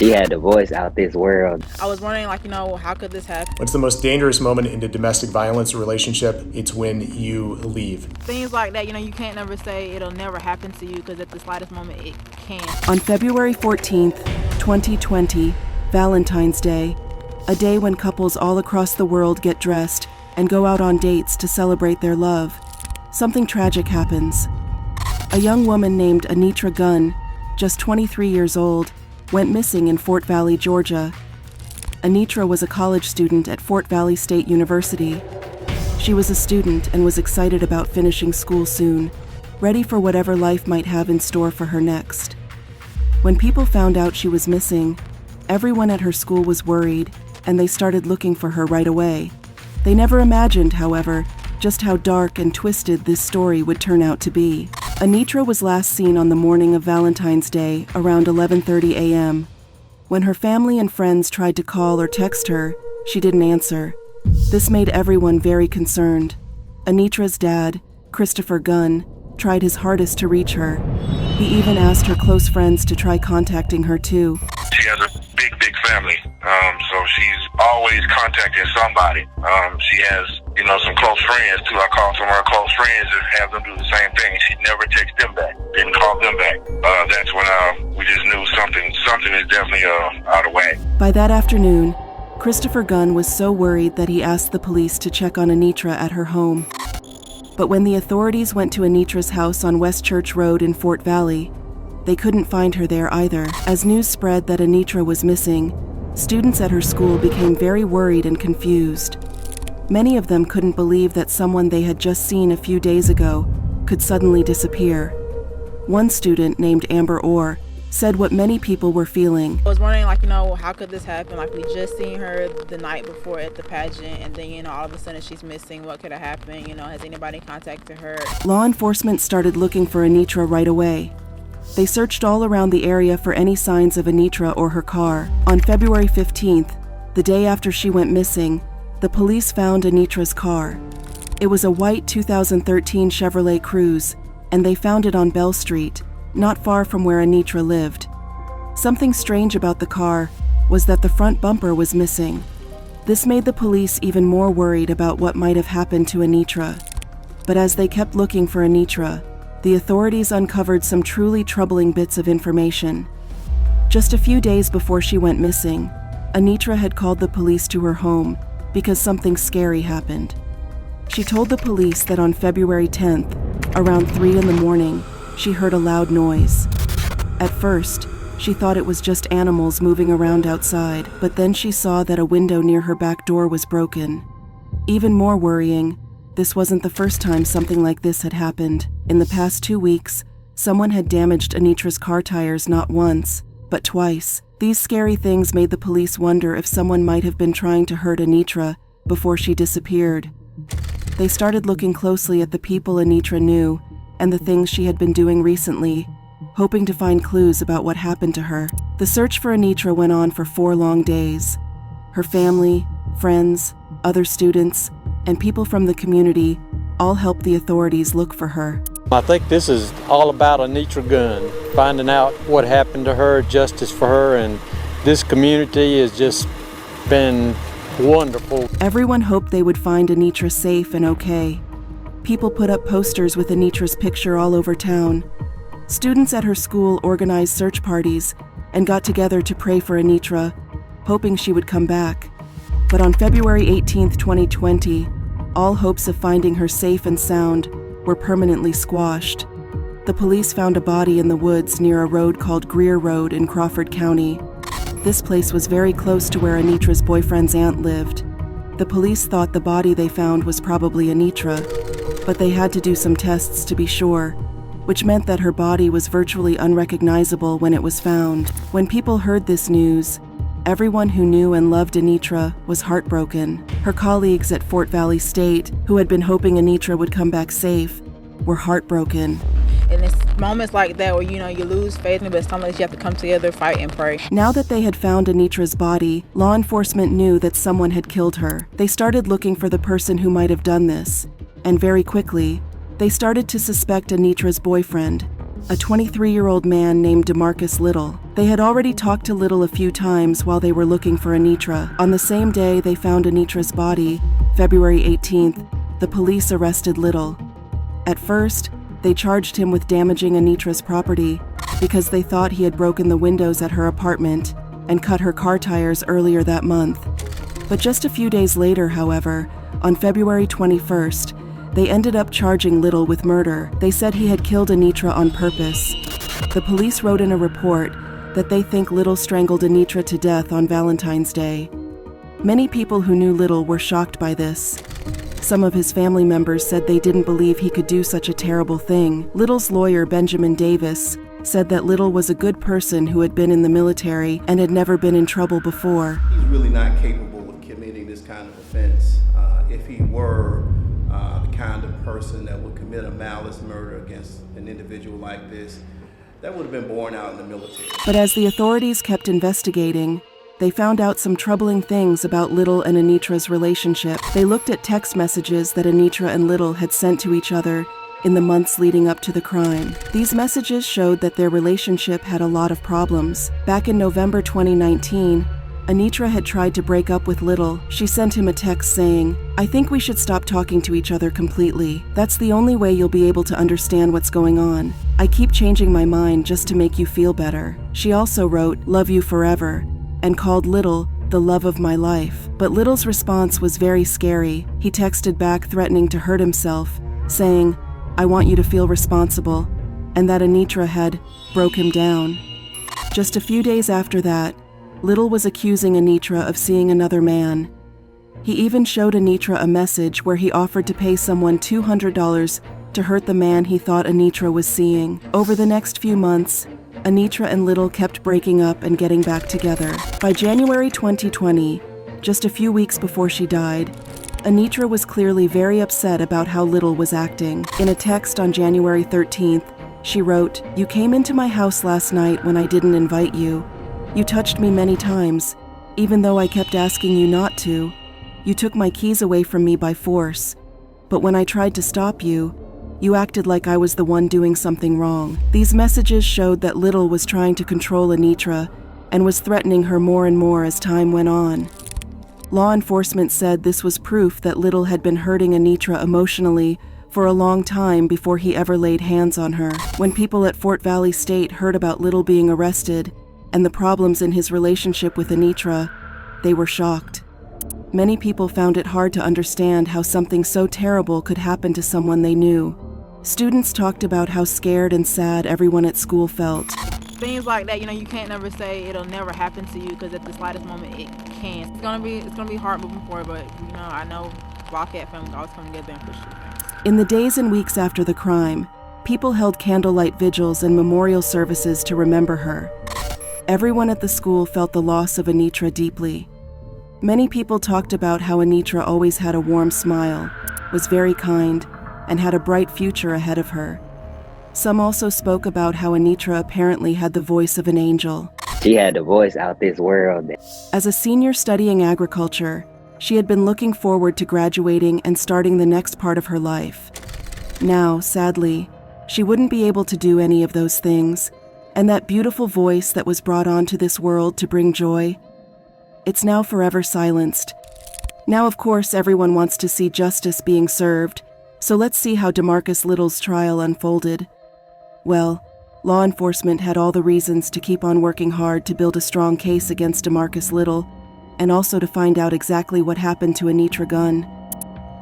She had the voice out this world. I was wondering, how could this happen? What's the most dangerous moment in a domestic violence relationship? It's when you leave. Things like that, you can't never say it'll never happen to you, because at the slightest moment it can. On February 14th, 2020, Valentine's Day, a day when couples all across the world get dressed and go out on dates to celebrate their love, something tragic happens. A young woman named Anitra Gunn, just 23 years old, went missing in Fort Valley, Georgia. Anitra was a college student at Fort Valley State University. She was a student and was excited about finishing school soon, ready for whatever life might have in store for her next. When people found out she was missing, everyone at her school was worried, and they started looking for her right away. They never imagined, however, just how dark and twisted this story would turn out to be. Anitra was last seen on the morning of Valentine's Day around 11:30 a.m. When her family and friends tried to call or text her, she didn't answer. This made everyone very concerned. Anitra's dad, Christopher Gunn, tried his hardest to reach her. He even asked her close friends to try contacting her too. She has a big family, so she's always contacting somebody. She has, some close friends too. I called some of her close friends and have them do the same thing. She never texted them back, didn't call them back. That's when we just knew something is definitely out of whack. By that afternoon, Christopher Gunn was so worried that he asked the police to check on Anitra at her home. But when the authorities went to Anitra's house on West Church Road in Fort Valley, they couldn't find her there either. As news spread that Anitra was missing, students at her school became very worried and confused. Many of them couldn't believe that someone they had just seen a few days ago could suddenly disappear. One student, named Amber Orr, said what many people were feeling. I was wondering, how could this happen? We just seen her the night before at the pageant, and then, all of a sudden she's missing. What could have happened? Has anybody contacted her? Law enforcement started looking for Anitra right away. They searched all around the area for any signs of Anitra or her car. On February 15th, the day after she went missing, the police found Anitra's car. It was a white 2013 Chevrolet Cruze, and they found it on Bell Street, not far from where Anitra lived. Something strange about the car was that the front bumper was missing. This made the police even more worried about what might have happened to Anitra. But as they kept looking for Anitra, the authorities uncovered some truly troubling bits of information. Just a few days before she went missing, Anitra had called the police to her home because something scary happened. She told the police that on February 10th, around 3 in the morning, she heard a loud noise. At first, she thought it was just animals moving around outside, but then she saw that a window near her back door was broken. Even more worrying, this wasn't the first time something like this had happened. In the past 2 weeks, someone had damaged Anitra's car tires not once, but twice. These scary things made the police wonder if someone might have been trying to hurt Anitra before she disappeared. They started looking closely at the people Anitra knew and the things she had been doing recently, hoping to find clues about what happened to her. The search for Anitra went on for 4 long days. Her family, friends, other students, and people from the community all helped the authorities look for her. I think this is all about Anitra Gunn, finding out what happened to her, justice for her, and this community has just been wonderful. Everyone hoped they would find Anitra safe and okay. People put up posters with Anitra's picture all over town. Students at her school organized search parties and got together to pray for Anitra, hoping she would come back. But on February 18th, 2020, all hopes of finding her safe and sound were permanently squashed. The police found a body in the woods near a road called Greer Road in Crawford County. This place was very close to where Anitra's boyfriend's aunt lived. The police thought the body they found was probably Anitra, but they had to do some tests to be sure, which meant that her body was virtually unrecognizable when it was found. When people heard this news, everyone who knew and loved Anitra was heartbroken. Her colleagues at Fort Valley State, who had been hoping Anitra would come back safe, were heartbroken. And it's moments like that where, you lose faith in it, but sometimes you have to come together, fight, and pray. Now that they had found Anitra's body, law enforcement knew that someone had killed her. They started looking for the person who might have done this. And very quickly, they started to suspect Anitra's boyfriend. a 23-year-old man named DeMarcus Little. They had already talked to Little a few times while they were looking for Anitra. On the same day they found Anitra's body, February 18th, the police arrested Little. At first, they charged him with damaging Anitra's property because they thought he had broken the windows at her apartment and cut her car tires earlier that month. But just a few days later, however, on February 21st, they ended up charging Little with murder. They said he had killed Anitra on purpose. The police wrote in a report that they think Little strangled Anitra to death on Valentine's Day. Many people who knew Little were shocked by this. Some of his family members said they didn't believe he could do such a terrible thing. Little's lawyer, Benjamin Davis, said that Little was a good person who had been in the military and had never been in trouble before. He's really not capable of committing this kind of offense. If he were the kind of person that would commit a malice murder against an individual like this, that would have been born out in the military. But as the authorities kept investigating, they found out some troubling things about Little and Anitra's relationship. They looked at text messages that Anitra and Little had sent to each other in the months leading up to the crime. These messages showed that their relationship had a lot of problems. Back in November 2019, Anitra had tried to break up with Little. She sent him a text saying, "I think we should stop talking to each other completely. That's the only way you'll be able to understand what's going on. I keep changing my mind just to make you feel better." She also wrote, "Love you forever," and called Little the love of my life. But Little's response was very scary. He texted back threatening to hurt himself, saying, "I want you to feel responsible," and that Anitra had broke him down. Just a few days after that, Little was accusing Anitra of seeing another man. He even showed Anitra a message where he offered to pay someone $200 to hurt the man he thought Anitra was seeing. Over the next few months, Anitra and Little kept breaking up and getting back together. By January 2020, just a few weeks before she died, Anitra was clearly very upset about how Little was acting. In a text on January 13th, she wrote, "You came into my house last night when I didn't invite you. You touched me many times, even though I kept asking you not to. You took my keys away from me by force. But when I tried to stop you, you acted like I was the one doing something wrong." These messages showed that Little was trying to control Anitra and was threatening her more and more as time went on. Law enforcement said this was proof that Little had been hurting Anitra emotionally for a long time before he ever laid hands on her. When people at Fort Valley State heard about Little being arrested and the problems in his relationship with Anitra, they were shocked. Many people found it hard to understand how something so terrible could happen to someone they knew. Students talked about how scared and sad everyone at school felt. Things like that, you can't never say it'll never happen to you, because at the slightest moment it can. It's gonna be hard moving forward, but I know Wildcat family always come together and push through things. In the days and weeks after the crime, people held candlelight vigils and memorial services to remember her. Everyone at the school felt the loss of Anitra deeply. Many people talked about how Anitra always had a warm smile, was very kind, and had a bright future ahead of her. Some also spoke about how Anitra apparently had the voice of an angel. She had the voice out this world. As a senior studying agriculture, she had been looking forward to graduating and starting the next part of her life. Now, sadly, she wouldn't be able to do any of those things, and that beautiful voice that was brought onto this world to bring joy, it's now forever silenced. Now, of course, everyone wants to see justice being served, so let's see how DeMarcus Little's trial unfolded. Well, law enforcement had all the reasons to keep on working hard to build a strong case against DeMarcus Little, and also to find out exactly what happened to Anitra Gunn.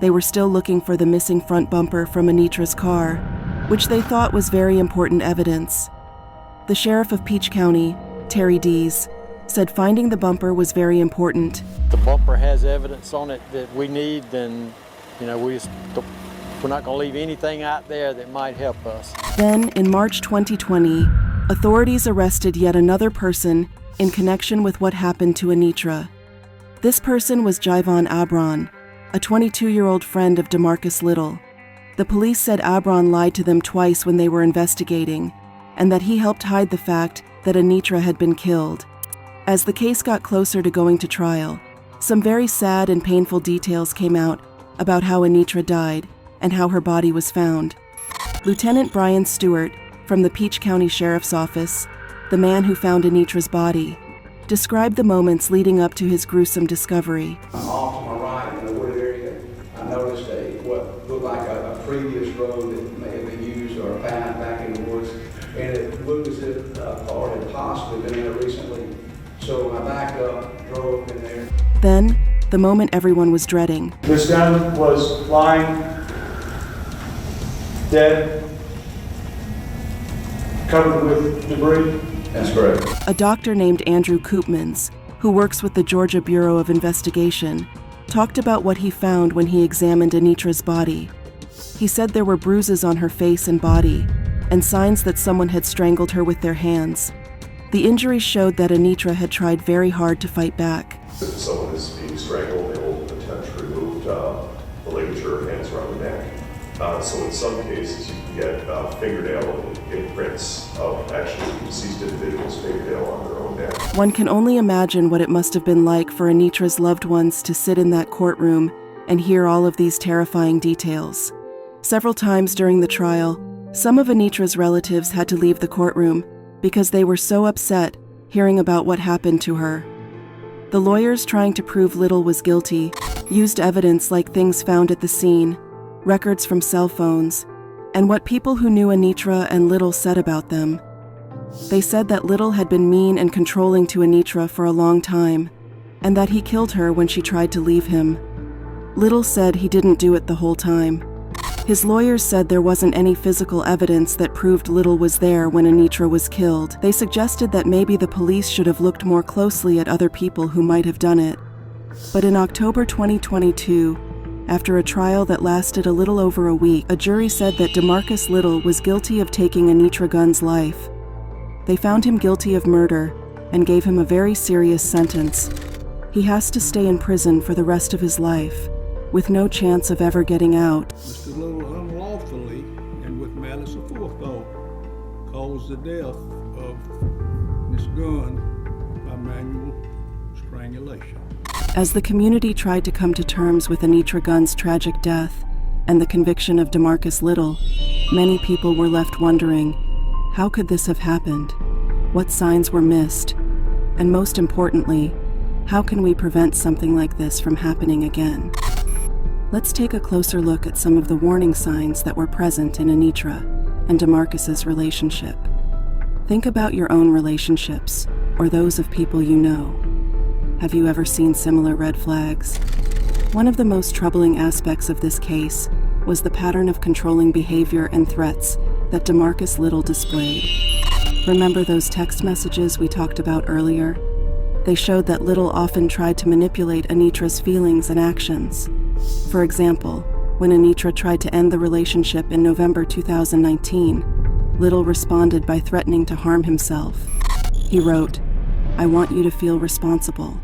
They were still looking for the missing front bumper from Anitra's car, which they thought was very important evidence. The sheriff of Peach County, Terry Dees, said finding the bumper was very important. The bumper has evidence on it that we need, then, we're not going to leave anything out there that might help us. Then, in March 2020, authorities arrested yet another person in connection with what happened to Anitra. This person was Jivon Abron, a 22-year-old friend of DeMarcus Little. The police said Abron lied to them twice when they were investigating, and that he helped hide the fact that Anitra had been killed. As the case got closer to going to trial, some very sad and painful details came out about how Anitra died and how her body was found. Lieutenant Brian Stewart, from the Peach County Sheriff's Office, the man who found Anitra's body, described the moments leading up to his gruesome discovery. Off to my right in the wooded area, I noticed what looked like a previous road that may have been used or a path back in the woods, and it looked as if a car had possibly been there recently. So I backed up, drove up in there. Then, the moment everyone was dreading. Miss Gunn was lying dead, covered with debris. That's correct. A doctor named Andrew Koopmans, who works with the Georgia Bureau of Investigation, talked about what he found when he examined Anitra's body. He said there were bruises on her face and body, and signs that someone had strangled her with their hands. The injuries showed that Anitra had tried very hard to fight back. If someone is being strangled, they will attempt to remove the ligature, hands around the neck. So in some cases, you can get fingernail imprints of actually deceased individuals' fingernail on their own neck. One can only imagine what it must have been like for Anitra's loved ones to sit in that courtroom and hear all of these terrifying details. Several times during the trial, some of Anitra's relatives had to leave the courtroom because they were so upset hearing about what happened to her. The lawyers trying to prove Little was guilty used evidence like things found at the scene, records from cell phones, and what people who knew Anitra and Little said about them. They said that Little had been mean and controlling to Anitra for a long time, and that he killed her when she tried to leave him. Little said he didn't do it the whole time. His lawyers said there wasn't any physical evidence that proved Little was there when Anitra was killed. They suggested that maybe the police should have looked more closely at other people who might have done it. But in October 2022, after a trial that lasted a little over a week, a jury said that DeMarcus Little was guilty of taking Anitra Gunn's life. They found him guilty of murder and gave him a very serious sentence. He has to stay in prison for the rest of his life, with no chance of ever getting out. Mr. Little unlawfully and with malice aforethought caused the death of Miss Gunn by manual strangulation. As the community tried to come to terms with Anitra Gunn's tragic death and the conviction of DeMarcus Little, many people were left wondering, how could this have happened? What signs were missed? And most importantly, how can we prevent something like this from happening again? Let's take a closer look at some of the warning signs that were present in Anitra and DeMarcus's relationship. Think about your own relationships or those of people you know. Have you ever seen similar red flags? One of the most troubling aspects of this case was the pattern of controlling behavior and threats that DeMarcus Little displayed. Remember those text messages we talked about earlier? They showed that Little often tried to manipulate Anitra's feelings and actions. For example, when Anitra tried to end the relationship in November 2019, Little responded by threatening to harm himself. He wrote, "I want you to feel responsible."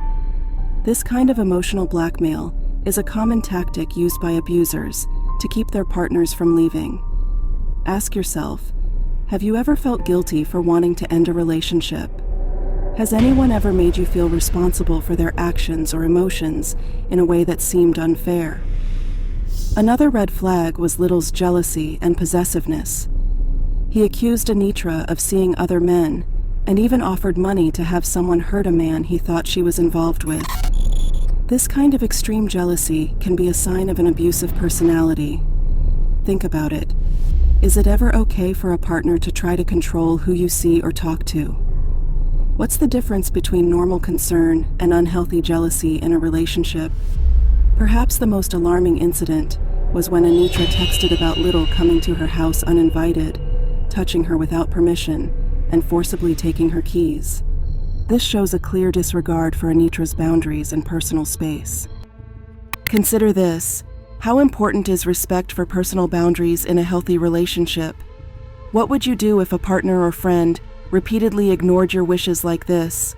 This kind of emotional blackmail is a common tactic used by abusers to keep their partners from leaving. Ask yourself, have you ever felt guilty for wanting to end a relationship? Has anyone ever made you feel responsible for their actions or emotions in a way that seemed unfair? Another red flag was Little's jealousy and possessiveness. He accused Anitra of seeing other men and even offered money to have someone hurt a man he thought she was involved with. This kind of extreme jealousy can be a sign of an abusive personality. Think about it. Is it ever okay for a partner to try to control who you see or talk to? What's the difference between normal concern and unhealthy jealousy in a relationship? Perhaps the most alarming incident was when Anitra texted about Little coming to her house uninvited, touching her without permission, and forcibly taking her keys. This shows a clear disregard for Anitra's boundaries and personal space. Consider this. How important is respect for personal boundaries in a healthy relationship? What would you do if a partner or friend repeatedly ignored your wishes like this?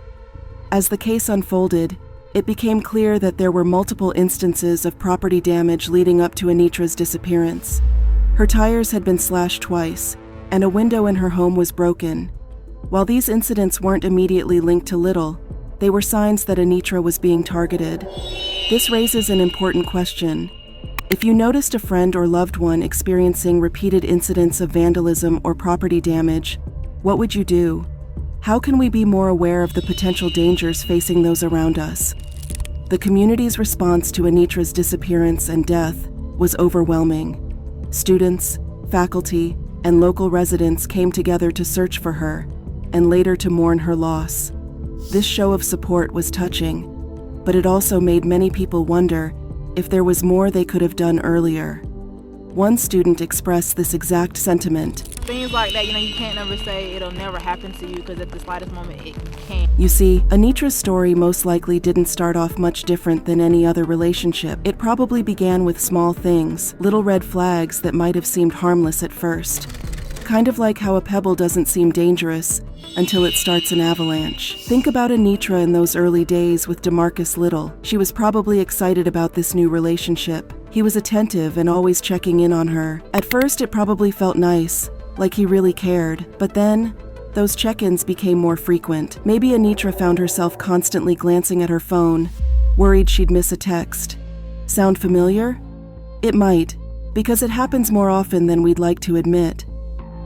As the case unfolded, it became clear that there were multiple instances of property damage leading up to Anitra's disappearance. Her tires had been slashed twice, and a window in her home was broken. While these incidents weren't immediately linked to Little, they were signs that Anitra was being targeted. This raises an important question. If you noticed a friend or loved one experiencing repeated incidents of vandalism or property damage, what would you do? How can we be more aware of the potential dangers facing those around us? The community's response to Anitra's disappearance and death was overwhelming. Students, faculty, and local residents came together to search for her, and later to mourn her loss. This show of support was touching, but it also made many people wonder if there was more they could have done earlier. One student expressed this exact sentiment. Things like that, you can't never say it'll never happen to you because at the slightest moment it can. You see, Anitra's story most likely didn't start off much different than any other relationship. It probably began with small things, little red flags that might have seemed harmless at first. Kind of like how a pebble doesn't seem dangerous until it starts an avalanche. Think about Anitra in those early days with DeMarcus Little. She was probably excited about this new relationship. He was attentive and always checking in on her. At first, it probably felt nice, like he really cared. But then, those check-ins became more frequent. Maybe Anitra found herself constantly glancing at her phone, worried she'd miss a text. Sound familiar? It might, because it happens more often than we'd like to admit.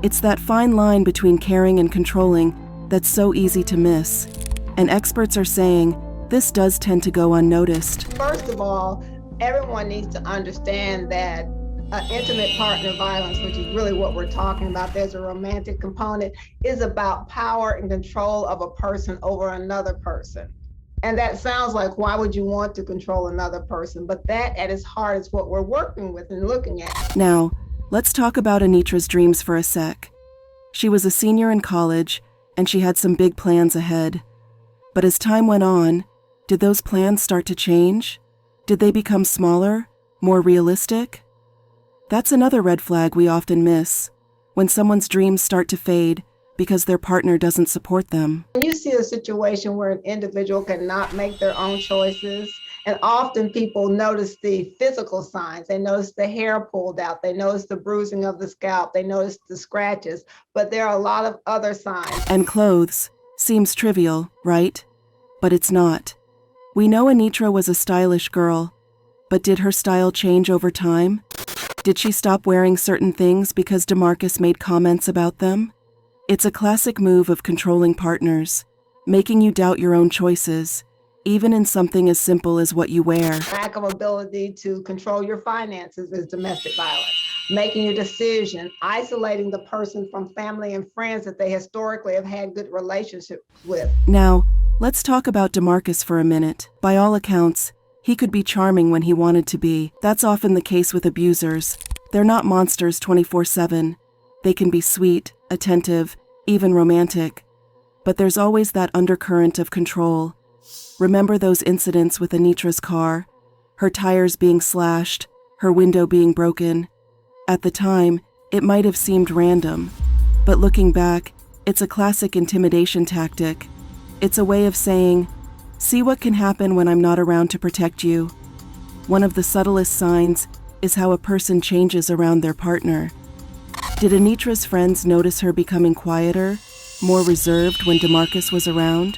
It's that fine line between caring and controlling that's so easy to miss. And experts are saying this does tend to go unnoticed. First of all, everyone needs to understand that intimate partner violence, which is really what we're talking about, there's a romantic component, is about power and control of a person over another person. And that sounds like, why would you want to control another person? But that at its heart is what we're working with and looking at. Now, let's talk about Anitra's dreams for a sec. She was a senior in college, and she had some big plans ahead. But as time went on, did those plans start to change? Did they become smaller, more realistic? That's another red flag we often miss, when someone's dreams start to fade because their partner doesn't support them. When you see a situation where an individual cannot make their own choices, and often people notice the physical signs. They notice the hair pulled out. They notice the bruising of the scalp. They notice the scratches. But there are a lot of other signs. And clothes seems trivial, right? But it's not. We know Anitra was a stylish girl, but did her style change over time? Did she stop wearing certain things because DeMarcus made comments about them? It's a classic move of controlling partners, making you doubt your own choices, even in something as simple as what you wear. Lack of ability to control your finances is domestic violence. Making a decision, isolating the person from family and friends that they historically have had good relationships with. Now, let's talk about DeMarcus for a minute. By all accounts, he could be charming when he wanted to be. That's often the case with abusers. They're not monsters 24/7. They can be sweet, attentive, even romantic. But there's always that undercurrent of control. Remember those incidents with Anitra's car? Her tires being slashed, her window being broken. At the time, it might have seemed random. But looking back, it's a classic intimidation tactic. It's a way of saying, see what can happen when I'm not around to protect you. One of the subtlest signs is how a person changes around their partner. Did Anitra's friends notice her becoming quieter, more reserved when DeMarcus was around?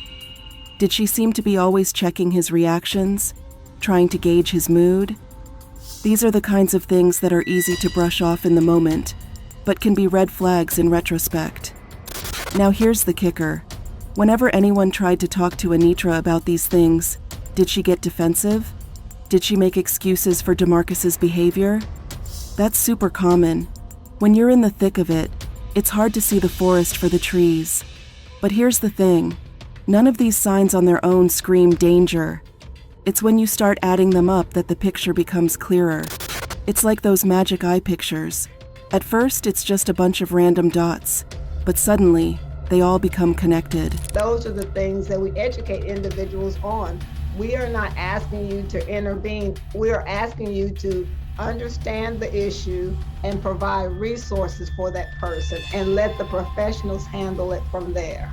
Did she seem to be always checking his reactions, trying to gauge his mood? These are the kinds of things that are easy to brush off in the moment, but can be red flags in retrospect. Now here's the kicker. Whenever anyone tried to talk to Anitra about these things, did she get defensive? Did she make excuses for DeMarcus's behavior? That's super common. When you're in the thick of it, it's hard to see the forest for the trees. But here's the thing. None of these signs on their own scream danger. It's when you start adding them up that the picture becomes clearer. It's like those magic eye pictures. At first, it's just a bunch of random dots, but suddenly, they all become connected. Those are the things that we educate individuals on. We are not asking you to intervene. We are asking you to understand the issue and provide resources for that person and let the professionals handle it from there.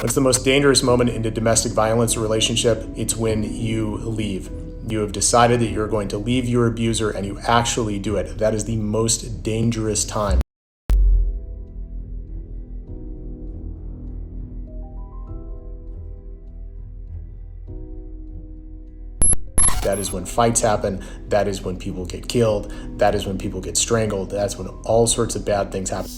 What's the most dangerous moment in a domestic violence relationship? It's when you leave. You have decided that you're going to leave your abuser and you actually do it. That is the most dangerous time. That is when fights happen. That is when people get killed. That is when people get strangled. That's when all sorts of bad things happen.